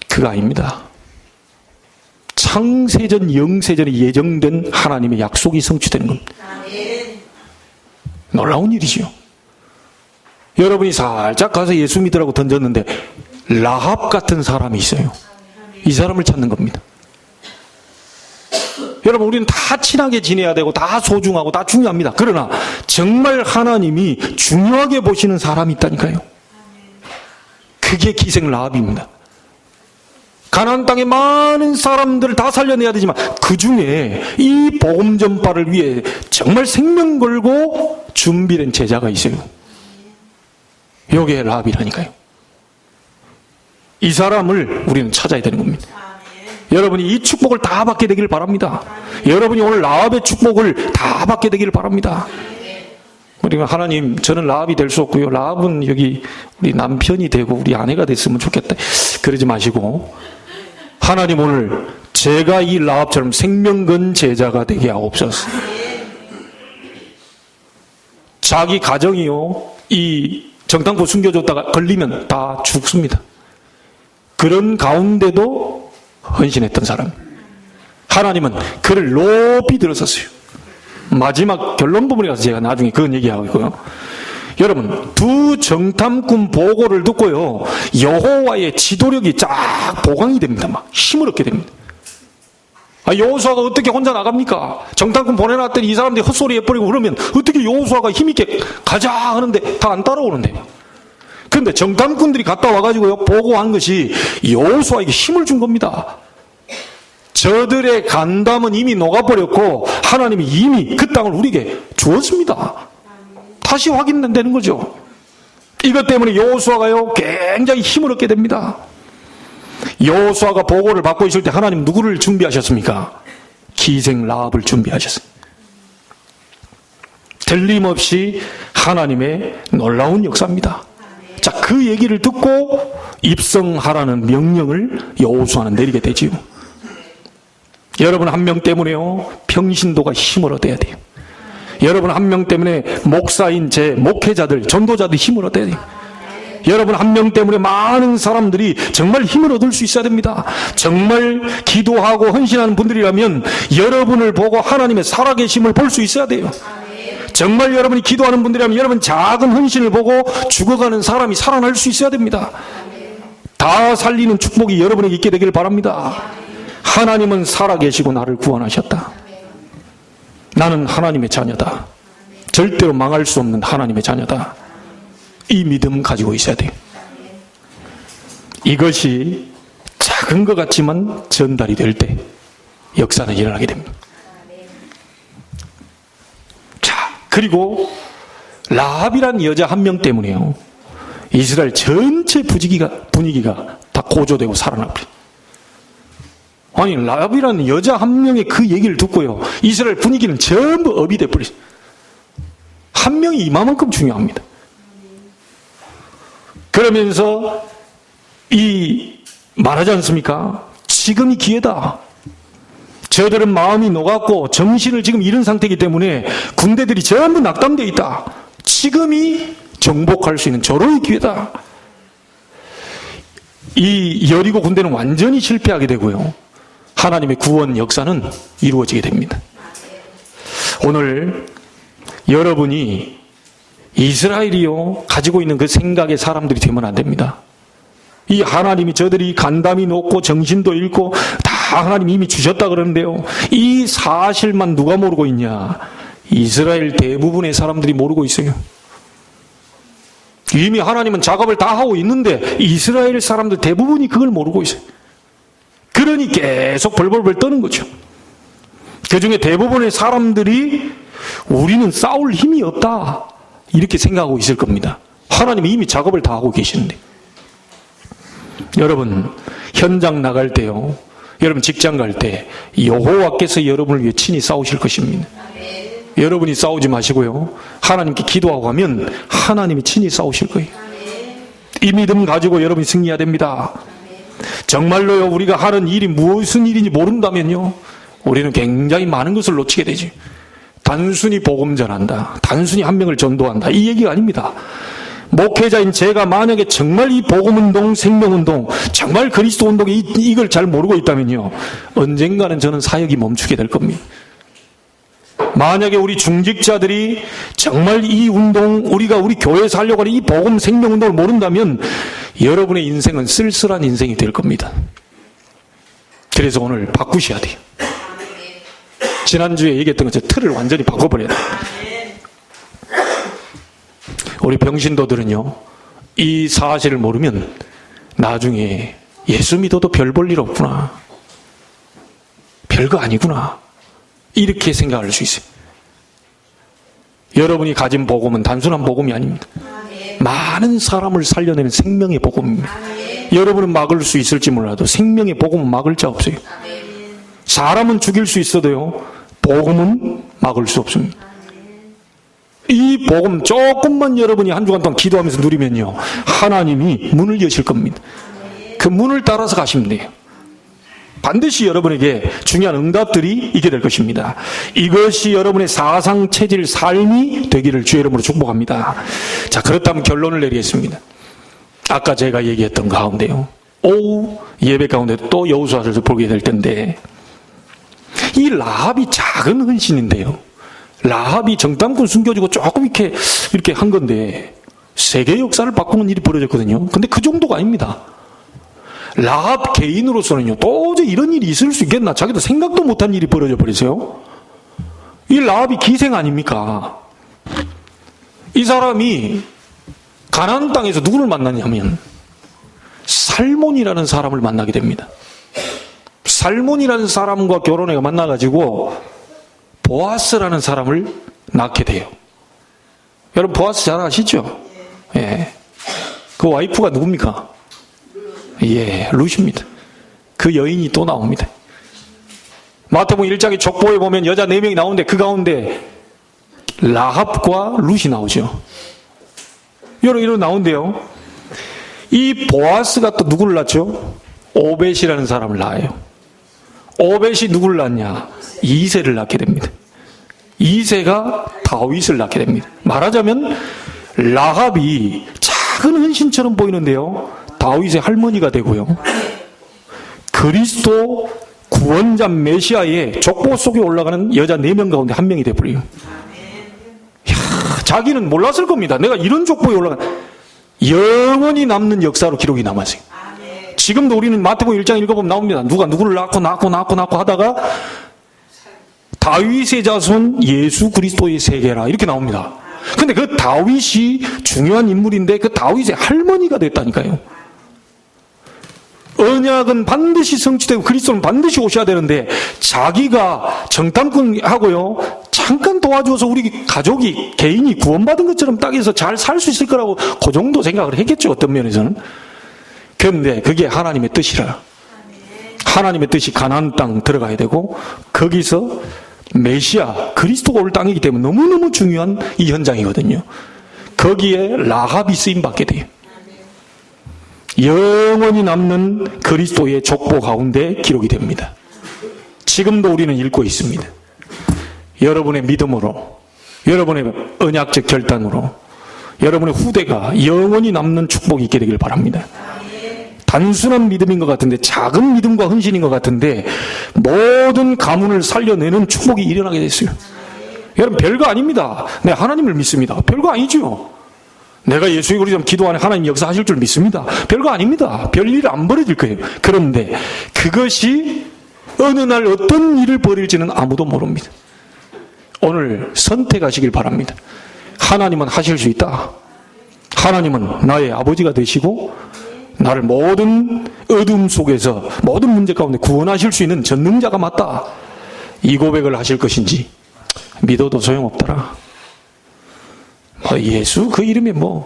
그거 아닙니다. 창세전 영세전에 예정된 하나님의 약속이 성취되는 겁니다. 놀라운 일이죠. 여러분이 살짝 가서 예수 믿으라고 던졌는데 라합 같은 사람이 있어요. 이 사람을 찾는 겁니다. 여러분, 우리는 다 친하게 지내야 되고 다 소중하고 다 중요합니다. 그러나 정말 하나님이 중요하게 보시는 사람이 있다니까요. 그게 기생 라합입니다. 가나안 땅에 많은 사람들을 다 살려내야 되지만 그 중에 이 복음 전파를 위해 정말 생명 걸고 준비된 제자가 있어요. 요게 라합이라니까요. 이 사람을 우리는 찾아야 되는 겁니다. 여러분이 이 축복을 다 받게 되기를 바랍니다. 여러분이 오늘 라합의 축복을 다 받게 되기를 바랍니다. 그러니까 하나님, 저는 라합이 될 수 없고요, 라합은 여기 우리 남편이 되고 우리 아내가 됐으면 좋겠다, 그러지 마시고 하나님, 오늘 제가 이 라합처럼 생명건 제자가 되게 하옵소서. 자기 가정이요, 이 정탐꾼 숨겨줬다가 걸리면 다 죽습니다. 그런 가운데도 헌신했던 사람, 하나님은 그를 높이 들어섰어요. 마지막 결론 부분에 가서 제가 나중에 그건 얘기하고 있고요. 여러분, 두 정탐꾼 보고를 듣고요, 여호와의 지도력이 쫙 보강이 됩니다. 막 힘을 얻게 됩니다. 여호수아가 어떻게 혼자 나갑니까? 정탐꾼 보내놨더니 이 사람들이 헛소리 해버리고 그러면 어떻게 여호수아가 힘있게 가자 하는데 다 안 따라오는데. 그런데 정탐꾼들이 갔다 와가지고요, 보고한 것이 여호수아에게 힘을 준 겁니다. 저들의 간담은 이미 녹아버렸고 하나님이 이미 그 땅을 우리에게 주었습니다. 다시 확인되는 거죠. 이것 때문에 여호수아가요, 굉장히 힘을 얻게 됩니다. 여호수아가 보고를 받고 있을 때 하나님 누구를 준비하셨습니까? 기생 라합을 준비하셨어요. 틀림없이 하나님의 놀라운 역사입니다. 자, 그 얘기를 듣고 입성하라는 명령을 여호수아는 내리게 되지요. 여러분 한 명 때문에요, 평신도가 힘을 얻어야 돼요. 여러분 한 명 때문에 목사인 제 목회자들, 전도자들 힘을 얻어야 돼요. 여러분 한 명 때문에 많은 사람들이 정말 힘을 얻을 수 있어야 됩니다. 정말 기도하고 헌신하는 분들이라면 여러분을 보고 하나님의 살아계심을 볼 수 있어야 돼요. 정말 여러분이 기도하는 분들이라면 여러분 작은 헌신을 보고 죽어가는 사람이 살아날 수 있어야 됩니다. 다 살리는 축복이 여러분에게 있게 되기를 바랍니다. 하나님은 살아계시고 나를 구원하셨다. 나는 하나님의 자녀다. 절대로 망할 수 없는 하나님의 자녀다. 이 믿음 가지고 있어야 돼요. 이것이 작은 것 같지만 전달이 될 때 역사는 일어나게 됩니다. 자, 그리고 라합이란 여자 한 명 때문에요, 이스라엘 전체 분위기가 다 고조되고 살아납니다. 아니, 라합이라는 여자 한 명의 그 얘기를 듣고요, 이스라엘 분위기는 전부 업이 돼버렸어요. 한 명이 이만큼 중요합니다. 그러면서 말하지 않습니까? 지금이 기회다. 저들은 마음이 녹았고 정신을 지금 잃은 상태이기 때문에 군대들이 전부 낙담되어 있다. 지금이 정복할 수 있는 절호의 기회다. 이 여리고 군대는 완전히 실패하게 되고요, 하나님의 구원 역사는 이루어지게 됩니다. 오늘 여러분이 이스라엘이요 가지고 있는 그 생각의 사람들이 되면 안 됩니다. 이 하나님이 저들이 간담이 높고 정신도 잃고 다 하나님이 이미 주셨다 그러는데요, 이 사실만 누가 모르고 있냐? 이스라엘 대부분의 사람들이 모르고 있어요. 이미 하나님은 작업을 다 하고 있는데 이스라엘 사람들 대부분이 그걸 모르고 있어요. 그러니 계속 벌벌벌 떠는 거죠. 그 중에 대부분의 사람들이 우리는 싸울 힘이 없다 이렇게 생각하고 있을 겁니다. 하나님이 이미 작업을 다 하고 계시는데. 여러분 현장 나갈 때요, 여러분 직장 갈 때 여호와께서 여러분을 위해 친히 싸우실 것입니다. 여러분이 싸우지 마시고요, 하나님께 기도하고 하면 하나님이 친히 싸우실 거예요. 이 믿음 가지고 여러분이 승리해야 됩니다. 정말로요, 우리가 하는 일이 무슨 일인지 모른다면요, 우리는 굉장히 많은 것을 놓치게 되죠. 단순히 복음 전한다, 단순히 한 명을 전도한다, 이 얘기가 아닙니다. 목회자인 제가 만약에 정말 이 복음운동, 생명운동, 정말 그리스도 운동에 이걸 잘 모르고 있다면요, 언젠가는 저는 사역이 멈추게 될 겁니다. 만약에 우리 중직자들이 정말 이 운동, 우리가 우리 교회에서 하려고 하는 이 복음, 생명운동을 모른다면 여러분의 인생은 쓸쓸한 인생이 될 겁니다. 그래서 오늘 바꾸셔야 돼요. 지난주에 얘기했던 것처럼 틀을 완전히 바꿔버려야 돼요. 우리 병신도들은요, 이 사실을 모르면 나중에 예수 믿어도 별 볼 일 없구나, 별거 아니구나, 이렇게 생각할 수 있어요. 여러분이 가진 복음은 단순한 복음이 아닙니다. 많은 사람을 살려내는 생명의 복음입니다. 여러분은 막을 수 있을지 몰라도 생명의 복음은 막을 자 없어요. 사람은 죽일 수 있어도요, 복음은 막을 수 없습니다. 이 복음 조금만 여러분이 한 주간 동안 기도하면서 누리면요, 하나님이 문을 여실 겁니다. 그 문을 따라서 가시면 돼요. 반드시 여러분에게 중요한 응답들이 있게 될 것입니다. 이것이 여러분의 사상체질 삶이 되기를 주의 이름으로 축복합니다. 자, 그렇다면 결론을 내리겠습니다. 아까 제가 얘기했던 가운데요, 오후 예배 가운데 또 여호수아를 보게 될 텐데, 이 라합이 작은 헌신인데요, 라합이 정탐꾼 숨겨주고 조금 이렇게 한 건데 세계 역사를 바꾸는 일이 벌어졌거든요. 근데 그 정도가 아닙니다. 라합 개인으로서는요, 도저히 이런 일이 있을 수 있겠나, 자기도 생각도 못한 일이 벌어져 버렸어요. 이 라합이 기생 아닙니까? 이 사람이 가나안 땅에서 누구를 만나냐면 살몬이라는 사람을 만나게 됩니다. 살몬이라는 사람과 결혼해 만나가지고 보아스라는 사람을 낳게 돼요. 여러분 보아스 잘 아시죠? 예. 그 와이프가 누굽니까? 예, 룻입니다. 그 여인이 또 나옵니다. 마태복음 1장의 족보에 보면 여자 4명이 나오는데 그 가운데 라합과 룻이 나오죠. 여러분 이런 나온대요. 이 보아스가 또 누구를 낳죠? 오벳이라는 사람을 낳아요. 오벳이 누구를 낳냐? 이새를 낳게 됩니다. 이새가 다윗을 낳게 됩니다. 말하자면 라합이 작은 헌신처럼 보이는데요, 다윗의 할머니가 되고요, 그리스도 구원자 메시아의 족보 속에 올라가는 여자 4명 가운데 1명이 되어버려요. 이야, 자기는 몰랐을 겁니다. 내가 이런 족보에 올라간, 영원히 남는 역사로 기록이 남았어요. 지금도 우리는 마태복음 1장 읽어보면 나옵니다. 누가 누구를 낳고 하다가 다윗의 자손 예수 그리스도의 세계라 이렇게 나옵니다. 근데 그 다윗이 중요한 인물인데 그 다윗의 할머니가 됐다니까요. 언약은 반드시 성취되고 그리스도는 반드시 오셔야 되는데 자기가 정탐꾼하고요 잠깐 도와줘서 우리 가족이 개인이 구원받은 것처럼 땅에서 잘 살 수 있을 거라고 그 정도 생각을 했겠죠, 어떤 면에서는. 그런데 그게 하나님의 뜻이라. 하나님의 뜻이 가나안 땅 들어가야 되고 거기서 메시아 그리스도가 올 땅이기 때문에 너무너무 중요한 이 현장이거든요. 거기에 라합이 쓰임받게 돼요. 영원히 남는 그리스도의 족보 가운데 기록이 됩니다. 지금도 우리는 읽고 있습니다. 여러분의 믿음으로, 여러분의 언약적 결단으로 여러분의 후대가 영원히 남는 축복이 있게 되길 바랍니다. 단순한 믿음인 것 같은데, 작은 믿음과 헌신인 것 같은데 모든 가문을 살려내는 축복이 일어나게 됐어요. 여러분, 별거 아닙니다. 네, 하나님을 믿습니다. 별거 아니죠. 내가 예수의 그리스도 기도하는 하나님 역사하실 줄 믿습니다. 별거 아닙니다. 별일 안 벌어질 거예요. 그런데 그것이 어느 날 어떤 일을 벌일지는 아무도 모릅니다. 오늘 선택하시길 바랍니다. 하나님은 하실 수 있다. 하나님은 나의 아버지가 되시고 나를 모든 어둠 속에서 모든 문제 가운데 구원하실 수 있는 전능자가 맞다. 이 고백을 하실 것인지 믿어도 소용없더라. 예수 그 이름이 내가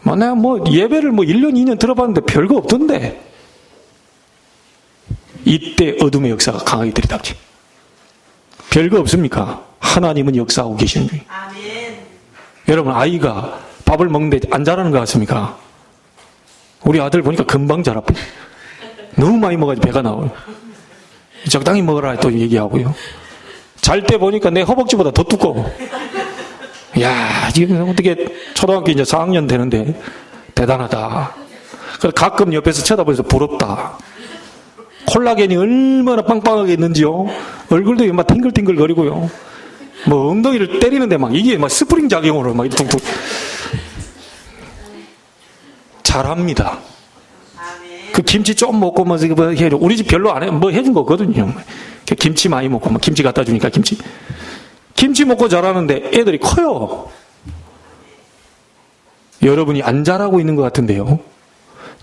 예배를 1년 2년 들어봤는데 별거 없던데. 이때 어둠의 역사가 강하게 들이닥치. 별거 없습니까? 하나님은 역사하고 계시는 중이에요. 여러분, 아이가 밥을 먹는데 안 자라는 것 같습니까? 우리 아들 보니까 금방 자라버려. 너무 많이 먹어가지고 배가 나와요. 적당히 먹으라 또 얘기하고요. 잘 때 보니까 내 허벅지보다 더 두꺼워. 야, 지금 어떻게 초등학교 이제 4학년 되는데 대단하다. 그래서 가끔 옆에서 쳐다보면서 부럽다. 콜라겐이 얼마나 빵빵하게 있는지요. 얼굴도 막 팅글팅글 거리고요. 엉덩이를 때리는데 이게 스프링 작용으로 툭툭. 잘합니다. 그 김치 좀 먹고 우리 집 별로 안 해. 해준 거 없거든요. 김치 많이 먹고 김치 갖다 주니까 김치 먹고 자라는데 애들이 커요. 여러분이 안 자라고 있는 것 같은데요.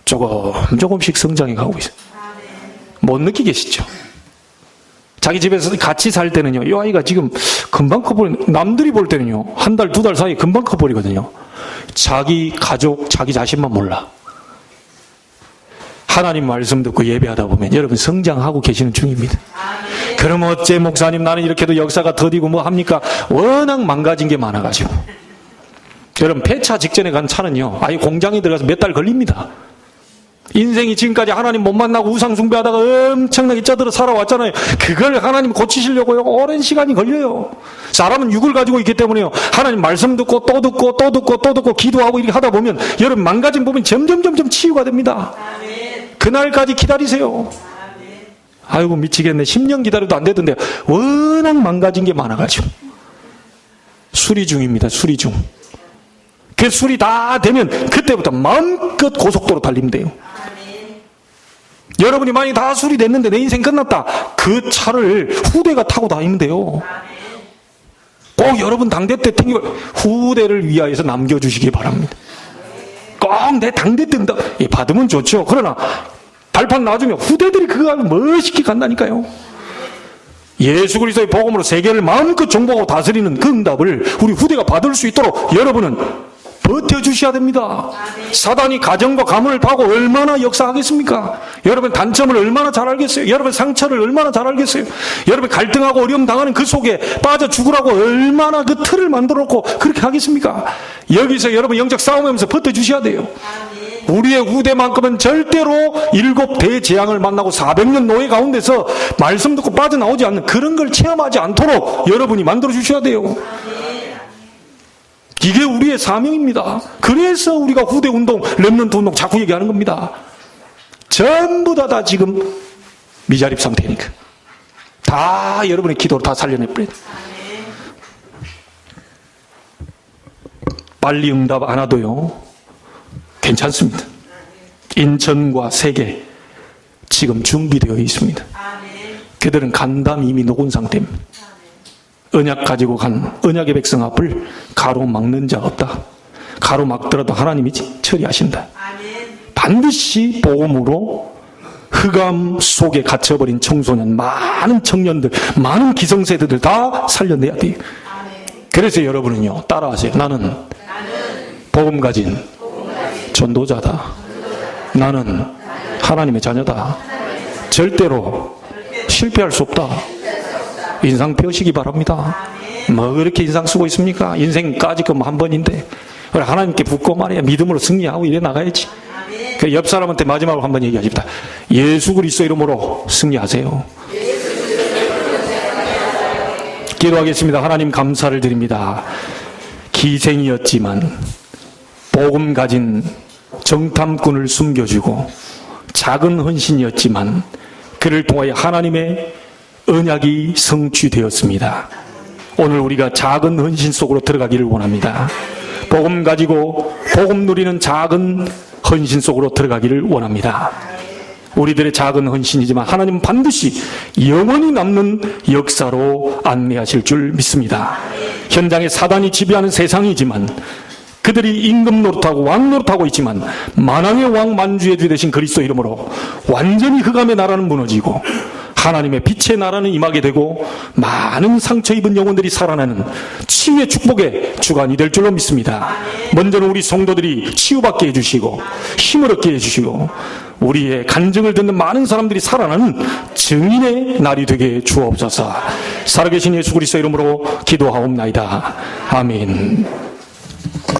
조금씩 성장해 가고 있어요. 못 느끼겠시죠? 자기 집에서 같이 살 때는요, 이 아이가 지금 금방 남들이 볼 때는요, 1달, 2달 사이에 금방 커버리거든요. 자기 가족, 자기 자신만 몰라. 하나님 말씀 듣고 예배하다 보면 여러분 성장하고 계시는 중입니다. 그럼 어째 목사님 나는 이렇게도 역사가 더디고 합니까? 워낙 망가진 게 많아가지고. 여러분, 폐차 직전에 간 차는요, 아예 공장에 들어가서 몇 달 걸립니다. 인생이 지금까지 하나님 못 만나고 우상 숭배하다가 엄청나게 쪄들어 살아왔잖아요. 그걸 하나님 고치시려고요, 오랜 시간이 걸려요. 사람은 육을 가지고 있기 때문에요, 하나님 말씀 듣고 또 듣고 기도하고 이렇게 하다 보면 여러분 망가진 부분이 점점 치유가 됩니다. 그날까지 기다리세요. 아이고 미치겠네. 10년 기다려도 안 되던데 워낙 망가진 게 많아가지고. 수리 중입니다. 수리 중. 그 수리 다 되면 그때부터 마음껏 고속도로 달리면 돼요. 여러분이 많이 다 수리됐는데 내 인생 끝났다. 그 차를 후대가 타고 다니면 돼요. 꼭 여러분 당대 때 탱기를 후대를 위하여서 남겨주시기 바랍니다. 꼭 내 당대 때 받으면 좋죠. 그러나 발판 놔주면 후대들이 그거 하면 멋있게 간다니까요. 예수 그리스도의 복음으로 세계를 마음껏 정복하고 다스리는 그 응답을 우리 후대가 받을 수 있도록 여러분은 버텨주셔야 됩니다. 사단이 가정과 가문을 파고 얼마나 역사하겠습니까? 여러분 단점을 얼마나 잘 알겠어요? 여러분 상처를 얼마나 잘 알겠어요? 여러분 갈등하고 어려움 당하는 그 속에 빠져 죽으라고 얼마나 그 틀을 만들어 놓고 그렇게 하겠습니까? 여기서 여러분 영적 싸움하면서 버텨주셔야 돼요. 우리의 후대만큼은 절대로 7 대재앙을 만나고 400년 노예 가운데서 말씀 듣고 빠져나오지 않는 그런 걸 체험하지 않도록 여러분이 만들어 주셔야 돼요. 이게 우리의 사명입니다. 그래서 우리가 후대운동, 렘넌트 운동 자꾸 얘기하는 겁니다. 전부 다 지금 미자립 상태니까. 다 여러분의 기도로 다 살려내버려요. 빨리 응답 안 와도요, 괜찮습니다. 인천과 세계 지금 준비되어 있습니다. 그들은 간담이 이미 녹은 상태입니다. 언약 가지고 간 언약의 백성 앞을 가로막는 자 없다. 가로막더라도 하나님이 처리하신다. 반드시 복음으로 흑암 속에 갇혀버린 청소년, 많은 청년들, 많은 기성세대들 다 살려내야 돼요. 그래서 여러분은요, 따라하세요. 나는 복음 가진 전도자다. 나는 하나님의 자녀다. 절대로 실패할 수 없다. 인상 펴시기 바랍니다. 뭐 그렇게 인상 쓰고 있습니까? 인생까지 한 번인데 하나님께 붙고 말이야 믿음으로 승리하고 이래 나가야지. 그 옆 사람한테 마지막으로 한번 얘기하십니다. 예수 그리스도 이름으로 승리하세요. 기도하겠습니다. 하나님 감사를 드립니다. 기생이었지만 복음 가진 정탐꾼을 숨겨주고 작은 헌신이었지만 그를 통하여 하나님의 언약이 성취되었습니다. 오늘 우리가 작은 헌신 속으로 들어가기를 원합니다. 복음 가지고 복음 누리는 작은 헌신 속으로 들어가기를 원합니다. 우리들의 작은 헌신이지만 하나님은 반드시 영원히 남는 역사로 안내하실 줄 믿습니다. 현장에 사단이 지배하는 세상이지만 그들이 임금 노릇하고 왕 노릇하고 있지만 만왕의 왕 만주의 주 되신 그리스도 이름으로 완전히 흑암의 나라는 무너지고 하나님의 빛의 나라는 임하게 되고 많은 상처 입은 영혼들이 살아나는 치유의 축복의 주관이 될 줄로 믿습니다. 먼저는 우리 성도들이 치유받게 해주시고 힘을 얻게 해주시고 우리의 간증을 듣는 많은 사람들이 살아나는 증인의 날이 되게 주옵소서. 살아계신 예수 그리스도 이름으로 기도하옵나이다. 아멘.